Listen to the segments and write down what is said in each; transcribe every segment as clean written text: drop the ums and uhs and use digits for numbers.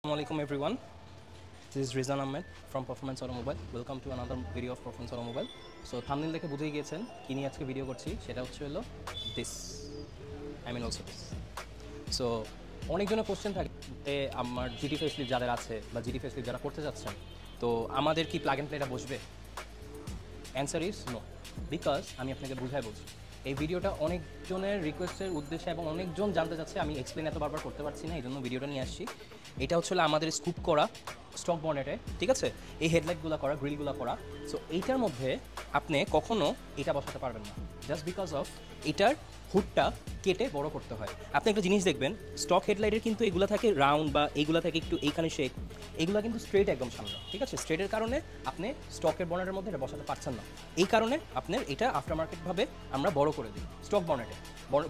Assalamualaikum everyone. This is Rizan Ahmed from Performance Automobile. Welcome to another video of Performance Automobile. So thumbnail দেখে বুঝেই গিয়েছেন কি নিয়ে আজকে ভিডিও করছি, সেটা হলো this. I mean also this. So অনেকজনের কোশ্চেন থাকে আমার জিটি ফেসলিফট যাদের আছে বা জিটি ফেসলিফট যারা করতে যাচ্ছেন, তো আমাদের কি প্লাগ এন্ড প্লেটা বসবে? অ্যান্সার ইজ নো, বিকজ আমি আপনাকে বুঝাই বলছি। এই ভিডিওটা অনেকজনের রিকোয়েস্টের উদ্দেশ্যে এবং অনেকজন জানতে চাচ্ছে, আমি এক্সপ্লেন এত বারবার করতে পারছি না, এই জন্য ভিডিওটা নিয়ে আসছি। এটা হচ্ছে আমাদের স্কুপ করা স্টক বনেটে, ঠিক আছে, এই হেডলাইটগুলো করা, গ্রিলগুলো করা। সো এইটার মধ্যে আপনি কখনো এটা বসাতে পারবেন না, জাস্ট বিকজ অফ এটার হুডটা কেটে বড় করতে হয়। আপনি একটা জিনিস দেখবেন, স্টক হেডলাইটের কিন্তু এগুলো থাকে রাউন্ড বা এইগুলো থাকে একটু এইখানে শেক, এগুলো কিন্তু স্ট্রেট একদম সামনে, ঠিক আছে। স্ট্রেটের কারণে আপনি স্টকের বনেটের মধ্যে এটা বসাতে পারছেন না, এই কারণে আপনার এটা আফটার মার্কেটভাবে আমরা বড় করে দিই, স্টক বনেটে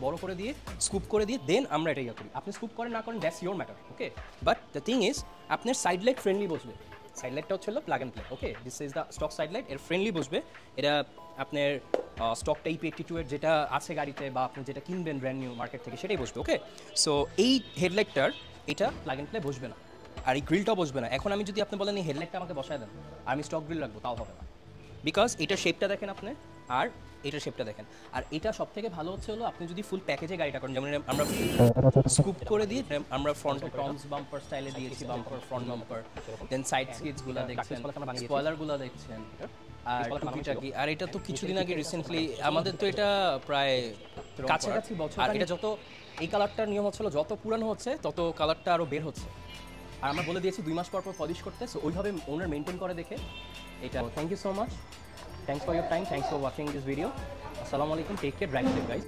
বড় করে দিয়ে স্কুপ করে দিয়ে দেন আমরা এটা করি। আপনি স্কুপ করেন না করেন, that's your matter, okay. But the thing is আপনার সাইড লাইট ফ্রেন্ডলি বসবে। সাইড লাইটটা হচ্ছে plug and play, okay. This is the stock side light, এর ফ্রেন্ডলি বসবে। এটা আপনার স্টকটা EP82 এর যেটা আছে গাড়িতে বা আপনি যেটা কিনবেন ব্র্যান্ড নিউ মার্কেট থেকে সেটাই বসবে, ওকে। সো এই হেডলাইটটার এটা প্লাগ অ্যান্ড প্লে বসবে না, আর এই গ্রিলটাও বসবে না। এখন আমি যদি আপনি বলেন এই হেডলাইটটা আমাকে বসায় দেন আর আমি স্টক গ্রিল রাখবো, তাও হবে না, বিকজ এটার শেপটা দেখেন আপনি আর এটার শেপটা দেখেন। আর এটা সব থেকে ভালো হচ্ছে আপনি যদি ফুল প্যাকেজে গাড়িটা করেন, যেমন আমরা স্কুপ করে দিই, আমরা ফ্রন্টে টমস বাম্পার স্টাইলে দিয়েছি, বাম্পার ফ্রন্ট বাম্পার, দেন সাইড স্কিডসগুলো দেখছেন, স্পয়লারগুলো দেখছেন, আর টুকিটাকি। আর এটা তো কিছুদিন আগে রিসেন্টলি আমাদের তো এটা প্রায় কাছাকাছি বছর, আর এটা যত এই কালারটার নিয়ম হচ্ছিল যত পুরানো হচ্ছে তত কালারটা আরও বের হচ্ছে। আর আমরা বলে দিয়েছি 2 মাস পর পলিশ করতে, সো ওইভাবে ওনার মেনটেন করে দেখে এটা। Thank you so much, thanks for your time, thanks for watching this video. Assalamu alaikum, take care, drive safe guys.